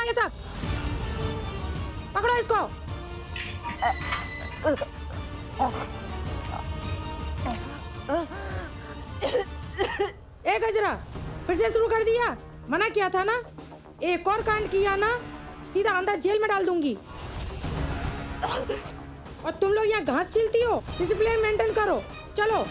ये सब? पकड़ो इसको। ए गजरा, फिर से शुरू कर दिया? मना किया था ना, एक और कांड किया ना सीधा अंदर जेल में डाल दूंगी। और तुम लोग यहाँ घास छीलती हो, डिसिप्लिन मेंटेन करो। चलो।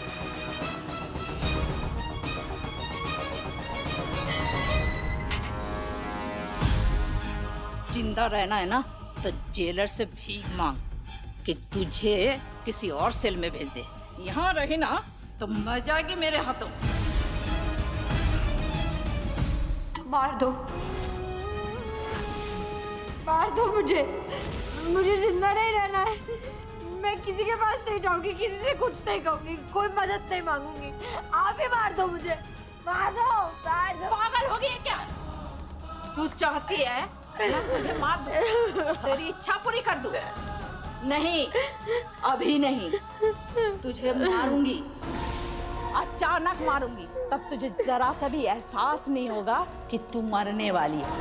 जिंदा रहना है ना तो जेलर से भीख मांग कि तुझे किसी और सेल में भेज दे। यहाँ रही ना तो मर जाएगी मेरे हाथों। तो मार दो मुझे जिंदा नहीं रहना है। मैं किसी के पास नहीं जाऊंगी, किसी से कुछ नहीं कहूंगी, कोई मदद नहीं मांगूंगी। आप ही मार दो मुझे, मार दो। पागल हो गई क्या? तू चाहती है मैं तुझे मार दूं, तेरी इच्छा पूरी कर दूं? नहीं, अभी नहीं। तुझे मारूंगी, अचानक मारूंगी, तब तुझे जरा सा भी एहसास नहीं होगा कि तू मरने वाली है,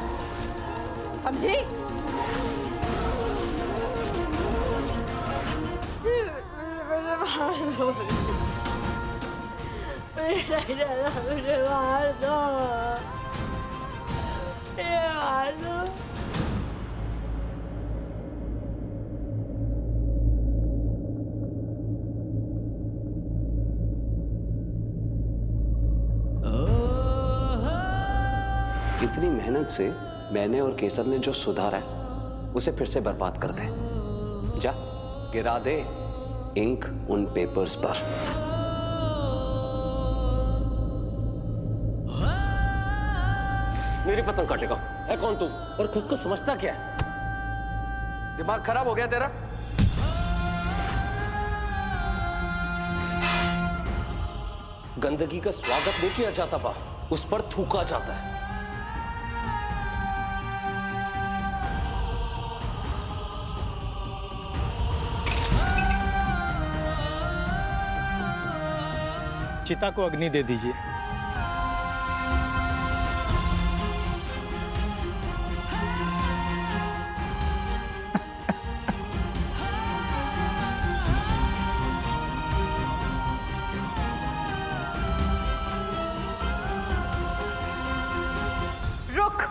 समझी? मुझे मार दो। इतनी मेहनत से मैंने और केसर ने जो सुधारा है उसे फिर से बर्बाद कर दे। जा गिरा दे इंक उन पेपर्स पर। मेरी पतंग काटेगा। है कौन तू और खुद को समझता क्या है? दिमाग खराब हो गया तेरा? गंदगी का स्वागत नहीं किया जाता बा, उस पर थूका जाता है। चिता को अग्नि दे दीजिए। रुक।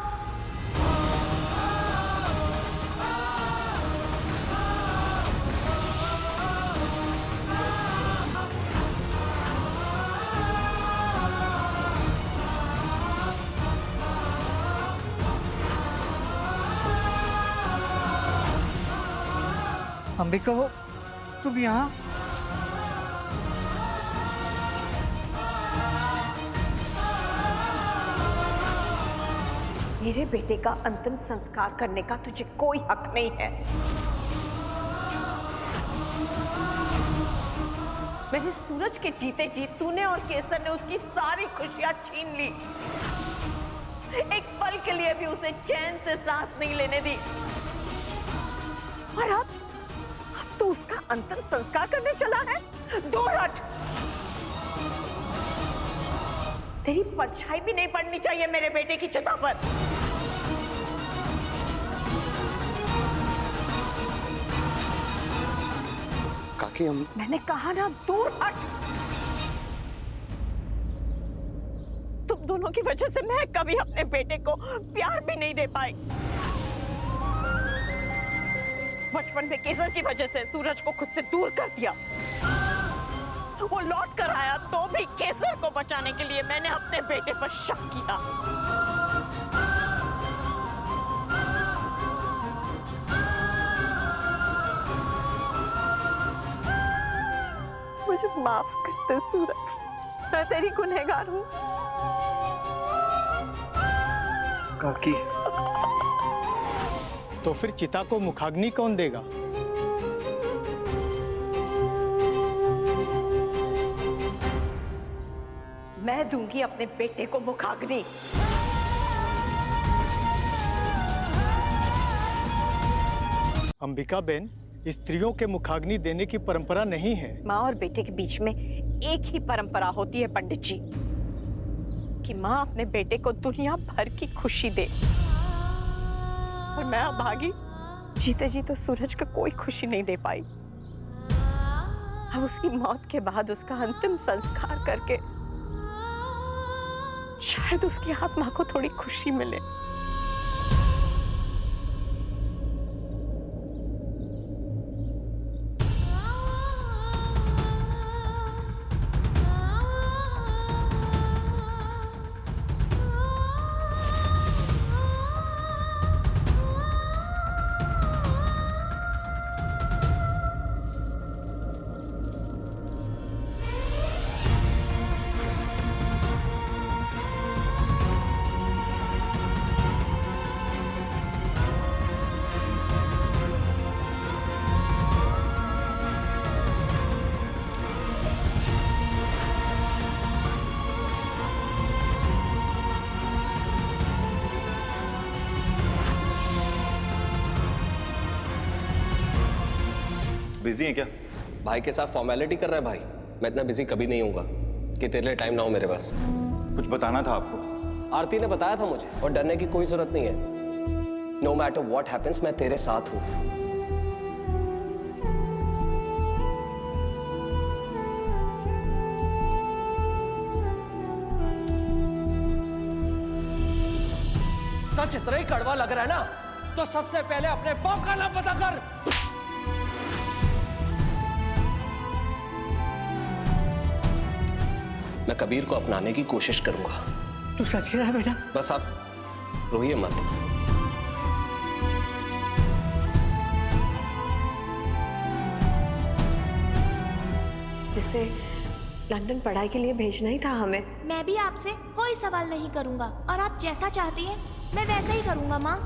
अंबिका, वो तुम यहाँ? मेरे बेटे का अंतिम संस्कार करने का तुझे कोई हक नहीं है। मेरे सूरज के जीते जी तूने और केसर ने उसकी सारी खुशियां छीन ली। एक पल के लिए भी उसे चैन से सांस नहीं लेने दी। और अब तो उसका अंतिम संस्कार करने चला है। दूर हट। तेरी परछाई भी नहीं पड़नी चाहिए मेरे बेटे की चिता पर। काकी मैंने कहा ना, दूर हट। तुम दोनों की वजह से मैं कभी अपने बेटे को प्यार भी नहीं दे पाई। बचपन में केसर की वजह से सूरज को खुद से दूर कर दिया। वो लौट कर आया तो भी केसर को बचाने के लिए मैंने अपने बेटे पर शक किया। मुझे माफ कर दे सूरज, मैं तेरी गुनहगार हूँ। काकी, तो फिर चिता को मुखाग्नि कौन देगा? मैं दूंगी अपने बेटे को मुखाग्नि। अंबिका बेन, स्त्रियों के मुखाग्नि देने की परंपरा नहीं है। माँ और बेटे के बीच में एक ही परंपरा होती है पंडित जी, कि माँ अपने बेटे को दुनिया भर की खुशी दे। और मैं अभागी जीते जी तो सूरज को कोई खुशी नहीं दे पाई। अब उसकी मौत के बाद उसका अंतिम संस्कार करके शायद उसकी आत्मा को थोड़ी खुशी मिले। बिजी है क्या? भाई के साथ फॉर्मेलिटी कर रहा है भाई। मैं इतना बिजी कभी नहीं होऊंगा कि तेरे लिए टाइम ना हो मेरे पास। कुछ बताना था आपको। आरती ने बताया था मुझे, और डरने की कोई जरूरत नहीं है। नो मैटर व्हाट हैपेंस, मैं तेरे साथ हूं। सच इतना ही कड़वा लग रहा है ना, तो सबसे पहले अपने बाप का नाम पता कर। मैं कबीर को अपनाने की कोशिश करूंगा। तू सच कह रहा है बेटा? बस आप रोइए मत। जिसे लंदन पढ़ाई के लिए भेजना ही था हमें। मैं भी आपसे कोई सवाल नहीं करूंगा और आप जैसा चाहती हैं मैं वैसा ही करूंगा माँ।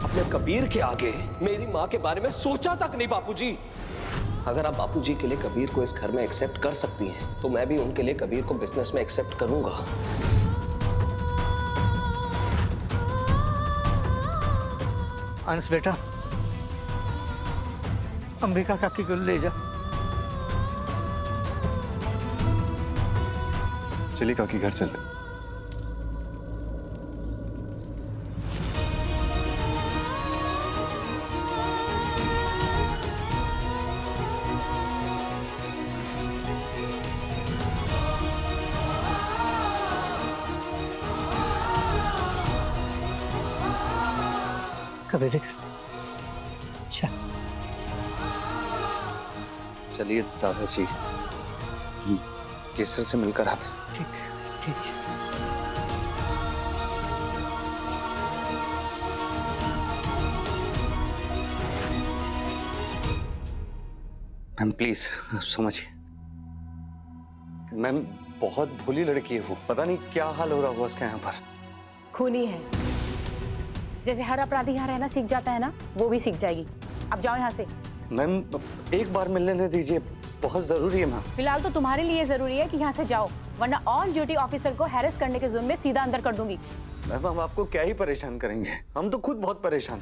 अपने कबीर के आगे मेरी माँ के बारे में सोचा तक नहीं बापूजी। अगर आप बापूजी के लिए कबीर को इस घर में एक्सेप्ट कर सकती हैं, तो मैं भी उनके लिए कबीर को बिजनेस में एक्सेप्ट करूंगा। अंश बेटा, अंबिका काकी को ले जा। चलिए काकी घर चलते। कभी देख। अच्छा चलिए दादाजी, केसर से मिलकर आते। ठीक ठीक। मैम प्लीज समझिए, मैम बहुत भोली लड़की है वो। पता नहीं क्या हाल हो रहा होगा उसका यहाँ पर। खूनी है, जैसे हर अपराधी यहाँ रहना सीख जाता है ना, वो भी सीख जाएगी। अब जाओ यहाँ से। मैम एक बार मिल लेने दीजिए, बहुत जरूरी है मैम। फिलहाल तो तुम्हारे लिए जरूरी है कि यहाँ से जाओ, वरना ऑन ड्यूटी ऑफिसर को हैरेस करने के जुर्म में सीधा अंदर कर दूंगी। मैम हम आपको क्या ही परेशान करेंगे, हम तो खुद बहुत परेशान।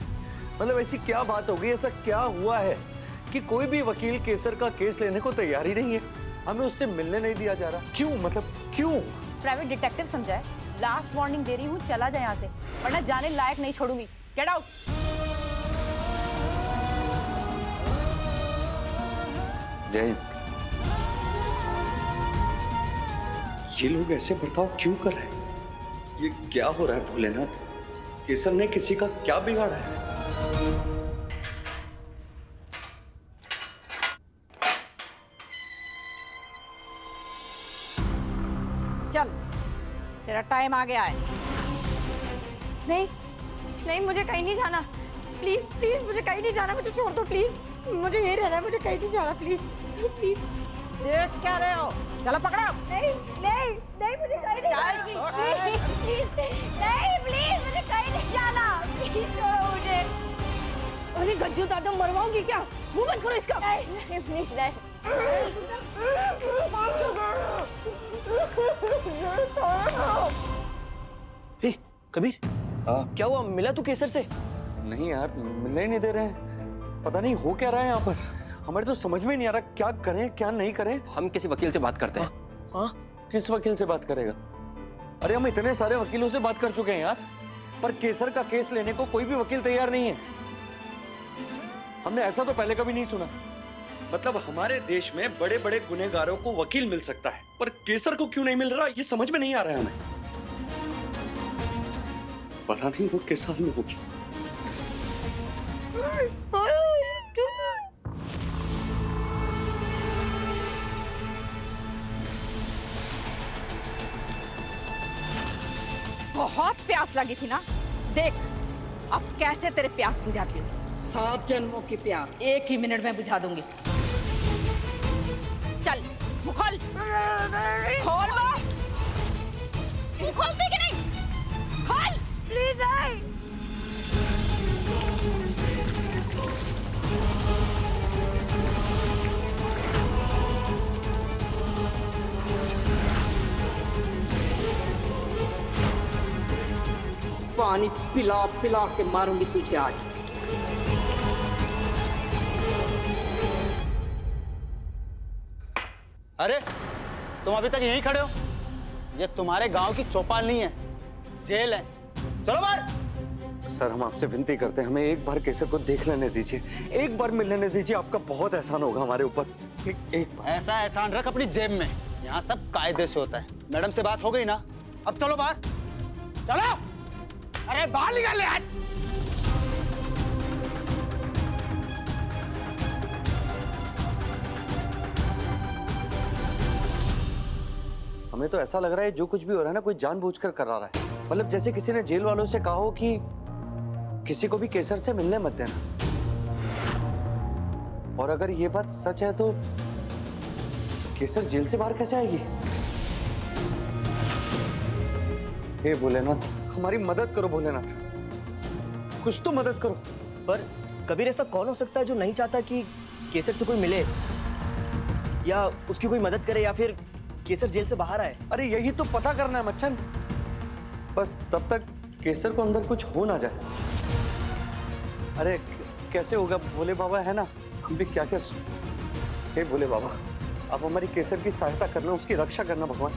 मतलब ऐसी क्या बात हो गई, ऐसा क्या हुआ है कि कोई भी वकील केसर का केस लेने को तैयार ही नहीं है? हमें उससे मिलने नहीं दिया जा रहा, क्यों? मतलब क्यों? प्राइवेट डिटेक्टिव समझा है। लास्ट वार्निंग दे रही हूँ, चला जाए यहाँ से, वरना जाने लायक नहीं छोड़ूंगी। Get out. जय, ये लोग ऐसे बर्ताव क्यों कर रहे हैं? ये क्या हो रहा है भोलेनाथ? केसर ने किसी का क्या बिगाड़ा है? चल, तेरा टाइम आ गया है। नहीं नहीं, मुझे कहीं नहीं जाना। प्लीज प्लीज मुझे कहीं नहीं जाना, मुझे छोड़ दो प्लीज। मुझे यही रहना है, मुझे कहीं नहीं जाना। Please please. देख क्या रहे हो? चलो पकड़ो। नहीं नहीं नहीं, मुझे कहीं नहीं जाना। प्लीज नहीं, प्लीज मुझे कहीं नहीं जाना। प्लीज छोड़ो मुझे। अरे गज्जू दादा मरवाओगी क्या? मुंह बंद करो इसका। नहीं नहीं प्लीज नहीं। ए, कबीर, हाँ क्या हुआ? मिला तू केसर से? नहीं यार, मिलने ही नहीं दे रहे हैं। पता नहीं हो क्या रहा है यहाँ पर। हमारे तो समझ में नहीं आ रहा क्या करें क्या नहीं करें। हम किसी वकील से बात करते हैं। हाँ, किस वकील से बात करेगा? अरे हम इतने सारे वकीलों से बात कर चुके हैं यार, पर केसर का केस लेने को कोई भी वकील तैयार नहीं है। हमने ऐसा तो पहले कभी नहीं सुना। मतलब हमारे देश में बड़े बड़े गुनहगारों को वकील मिल सकता है, पर केसर को क्यों नहीं मिल रहा, ये समझ में नहीं आ रहा है हमें। पता नहीं वो किस हाल में होगी। बहुत प्यास लगी थी ना, देख अब कैसे तेरे प्यास बुझाती हूँ। 7 जन्मों की प्यास 1 ही मिनट में बुझा दूंगी। चल मुंह खोल, खोल मुंह खोलती कि नहीं? खोल प्लीज आई। पानी पिला पिला के मारूंगी तुझे आज। अरे तुम अभी तक यहीं खड़े हो? ये तुम्हारे गांव की चौपाल नहीं है, जेल है। चलो बाहर। सर हम आपसे विनती करते हैं, हमें एक बार केसर को देख लेने दीजिए, एक बार मिल लेने दीजिए, आपका बहुत एहसान होगा हमारे ऊपर। एक बार। ऐसा एहसान रख अपनी जेब में, यहाँ सब कायदे से होता है। मैडम से बात हो गई ना, अब चलो बाहर। चलो, अरे बाहर निकाल ले आज। हमें तो ऐसा लग रहा है जो कुछ भी हो रहा है ना, कोई जानबूझकर करा रहा है। मतलब जैसे किसी ने जेल वालों से कहा हो कि किसी को भी केसर से मिलने मत देना। और अगर ये बात सच है तो केसर जेल से बाहर कैसे आएगी? हे भोलेनाथ, हमारी मदद करो भोलेनाथ, कुछ तो मदद करो। पर कबीर ऐसा कौन हो सकता है जो नहीं चाहता कि केसर से कोई मिले या उसकी कोई मदद करे या फिर केसर जेल से बाहर आए? अरे यही तो पता करना है मच्छन, बस तब तक केसर को अंदर कुछ हो ना जाए। अरे कैसे होगा, भोले बाबा है ना, हम भी क्या क्या। हे भोले बाबा, आप हमारी केसर की सहायता करना, उसकी रक्षा करना भगवान।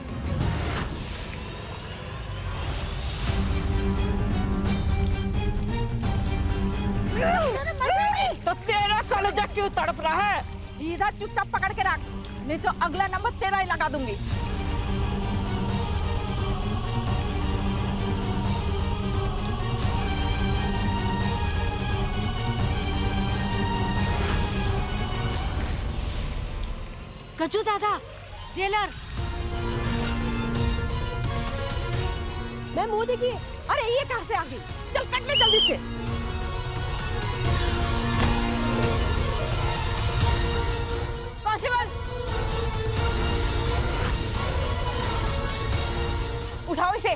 तो तेरा कलेजा क्यों तड़प रहा है? सीधा चुपचाप पकड़ के रख, नहीं तो अगला नंबर तेरा ही लगा दूंगी। कचू दादा, जेलर। मैं मुंह देखिए। अरे ये कहां से आ गई? चल कट ले जल्दी से। कांस्टेबल, उठाओ इसे,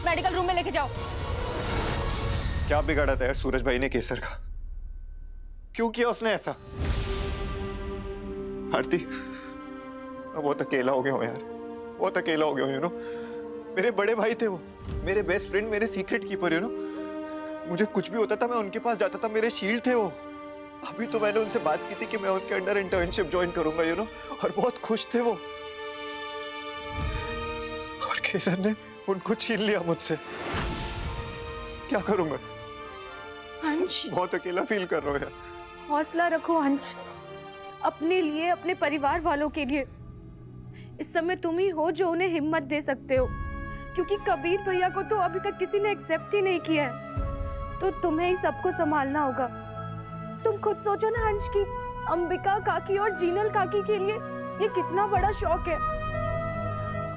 मेडिकल रूम में लेके जाओ। क्या बिगाड़ा था यार सूरज भाई ने केसर का? क्यों किया उसने ऐसा? आरती, मैं बहुत अकेला हो गया हूँ यार, बहुत अकेला हो गया हूँ। यू नो, मेरे बड़े भाई थे वो, मेरे बेस्ट फ्रेंड, मेरे सीक्रेट कीपर। यू नो, मुझे कुछ भी होता था मैं उनके पास जाता था, मेरे शील्ड थे वो। अभी तो मैंने उनसे बात की थी कि मैं उनके अंडर इंटर्नशिप ज्वाइन करूंगा। यू नो, और बहुत खुश थे वो। और केसर ने उनको छीन लिया मुझसे। क्या करूंगा? अंश, बहुत अकेला फील कर रहा हूँ यार। हौसला रखो अंश, अपने लिए, अपने परिवार वालों के लिए। इस समय तुम ही हो जो उन्हें हिम्मत दे सकते हो, क्योंकि कबीर भैया को तो अभी तक किसी ने एक्सेप्ट ही नहीं किया है। तो तुम्हें ही सबको संभालना होगा। तुम खुद सोचो ना अंश की अंबिका काकी और जीनल काकी के लिए ये कितना बड़ा शौक है।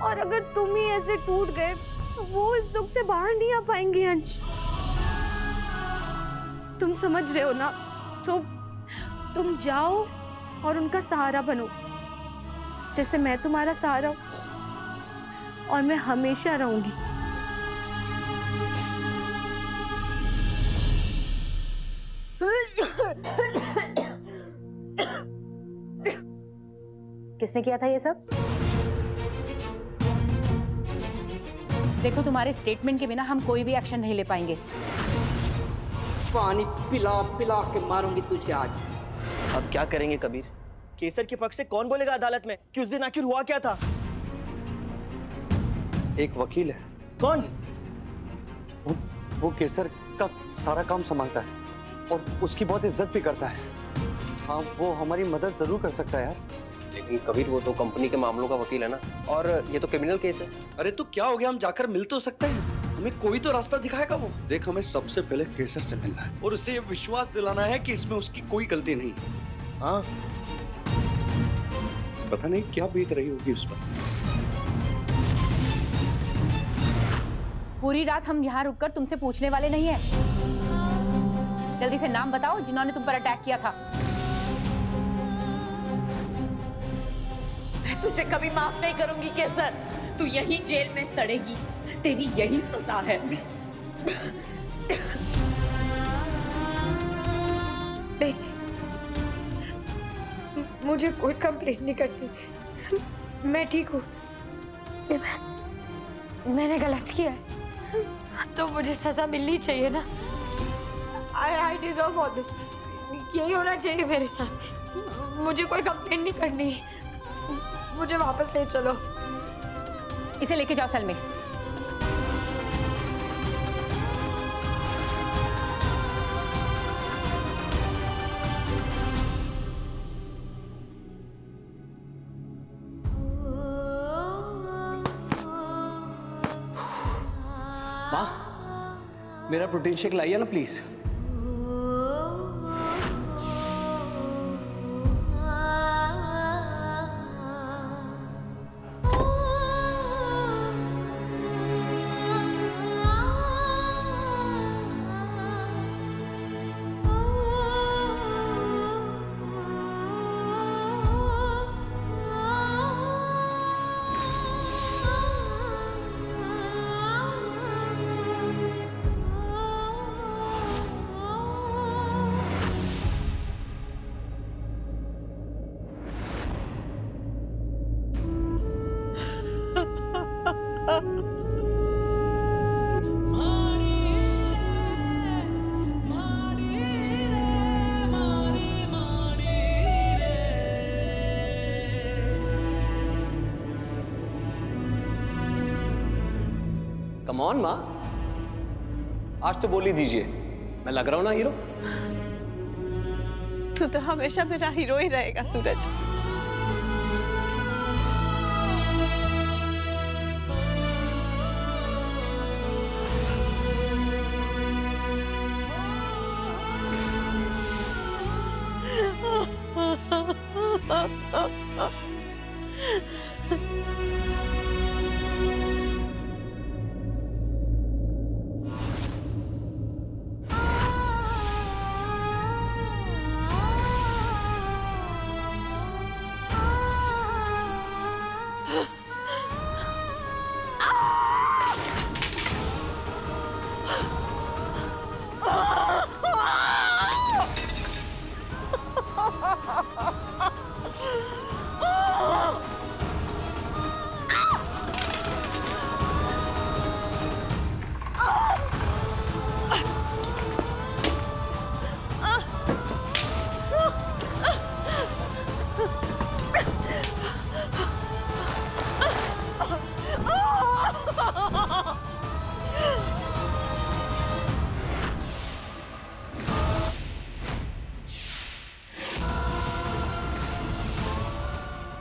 और अगर तुम ही ऐसे टूट गए तो वो इस दुख से बाहर नहीं आ पाएंगे अंश। तुम समझ रहे हो ना? तो तुम जाओ और उनका सहारा बनो, जैसे मैं तुम्हारा सहारा हूं, और मैं हमेशा रहूंगी। किसने किया था ये सब? देखो, तुम्हारे स्टेटमेंट के बिना हम कोई भी एक्शन नहीं ले पाएंगे। पानी पिला पिला के मारूंगी तुझे आज। अब क्या करेंगे कबीर? केसर के पक्ष से कौन बोलेगा अदालत में कि उस दिन आखिर हुआ क्या था? एक वकील है। कौन? वो केसर का सारा काम संभालता है और उसकी बहुत इज्जत भी करता है। हाँ, वो हमारी मदद जरूर कर सकता है यार। लेकिन कबीर वो तो कंपनी के मामलों का वकील है ना, और ये तो क्रिमिनल केस है। अरे तो क्या हो गया, हम जाकर मिल तो सकते हैं, हमें कोई तो रास्ता दिखाएगा वो। देख, हमें सबसे पहले केसर से मिलना है और उसे ये विश्वास दिलाना है कि इसमें उसकी कोई गलती नहीं है। हाँ, पता नहीं क्या बीत रही होगी उस पर। पूरी रात हम यहाँ रुककर तुमसे पूछने वाले नहीं है। जल्दी से नाम बताओ जिन्होंने तुम पर अटैक किया था। मैं तुझे कभी माफ नहीं करूंगी केसर। तू यही जेल में सड़ेगी, तेरी यही सजा है। नहीं, मुझे कोई कंप्लेंट नहीं करनी। मैं ठीक हूँ। मैंने गलत किया है तो मुझे सजा मिलनी चाहिए ना। I deserve all this। यही होना चाहिए मेरे साथ। मुझे कोई कंप्लेंट नहीं करनी। मुझे वापस ले चलो। इसे लेके जाओ सेल में। माँ, मेरा प्रोटीन शेक लाइए ना प्लीज। कम ऑन माँ, आज तो बोल ही दीजिए, मैं लग रहा हूं ना हीरो? तू तो हमेशा मेरा हीरो ही रहेगा सूरज।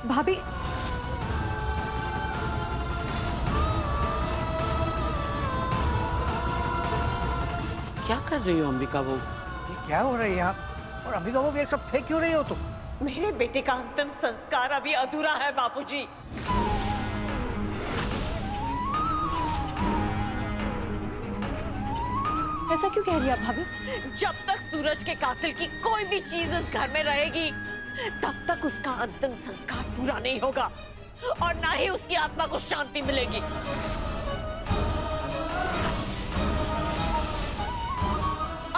भाभी, क्या कर रही हो अंबिका बहू? ये क्या हो रहा है यहाँ? और अंबिका बहू ये सब फेंक क्यों रही हो तुम? मेरे बेटे का अंतिम संस्कार अभी अधूरा है बापूजी। ऐसा क्यों कह रही है भाभी? जब तक सूरज के कातिल की कोई भी चीज इस घर में रहेगी, तब तक उसका अंतिम संस्कार पूरा नहीं होगा और ना ही उसकी आत्मा को शांति मिलेगी।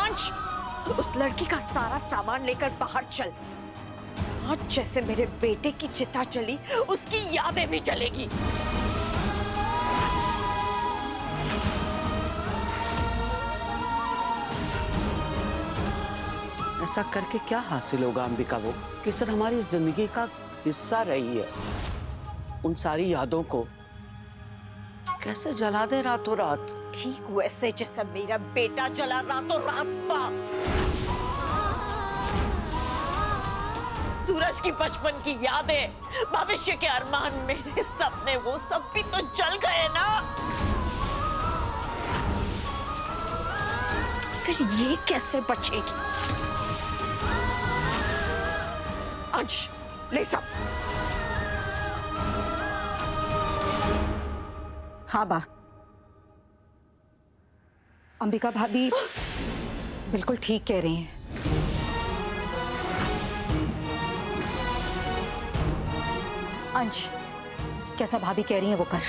अंश, उस लड़की का सारा सामान लेकर बाहर चल। आज जैसे मेरे बेटे की चिता चली, उसकी यादें भी जलेगी। ऐसा करके क्या हासिल होगा अंबिका वो? केसर हमारी जिंदगी का हिस्सा रही है। उन सारी यादों को कैसे जला दे रातों रात? ठीक वैसे जैसा मेरा बेटा जला रातों रात बाप। सूरज की बचपन की यादें, भविष्य के अरमान, मेरे सपने, वो सब भी तो जल गए ना। फिर ये कैसे बचेगी? अंश, ले सब। हाँ बा, अंबिका भाभी बिल्कुल ठीक कह रही हैं। अंश, जैसा भाभी कह रही हैं वो कर।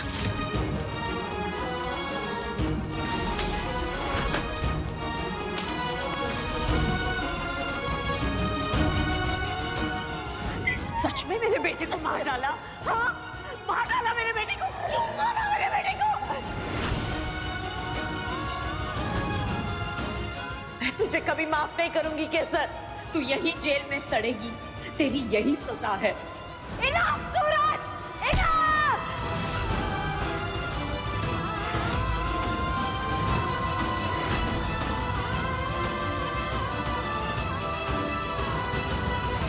सच में मेरे बेटे को मार डाला? हाँ, मार डाला मेरे बेटे को। क्यों मारा मेरे बेटे को? मैं तुझे कभी माफ नहीं करूंगी केसर। तू यही जेल में सड़ेगी। तेरी यही सजा है। Enough!